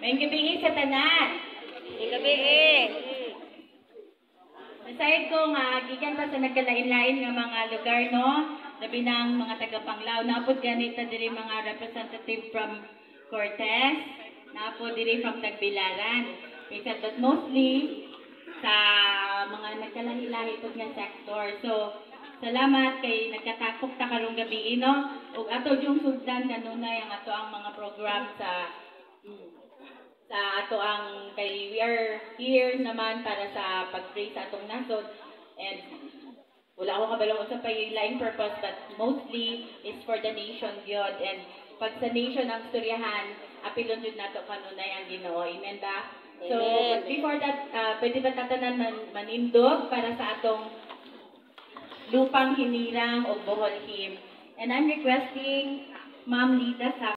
May gabi sa tanan. May gabi Aside ko nga, gikan pa sa nagkalain-lain nga mga lugar, no? Labi ng mga taga-Panglao. Napod ganito diri mga representative from Cortez. Napod diri from Tagbilaran. But mostly, sa mga nagkalahi-lahi ito nga sector. So, salamat kay nagkatakok ta karong gabi, no? Ug ato yung sugdan kanunay ang ato ang mga program sa ato ang kay we are here naman para sa pag-pray sa atong nasod, and wala ako kabalong sa pay-line purpose, but mostly is for the nation gyud. And pag sa nation ang istoryahan, apilon jud nato kanunay ang Ginoo. Amen ba? So, before that, pwede ba tatanan manindog para sa atong lupang hinirang o bohol him. And I'm requesting Ma'am Lita sa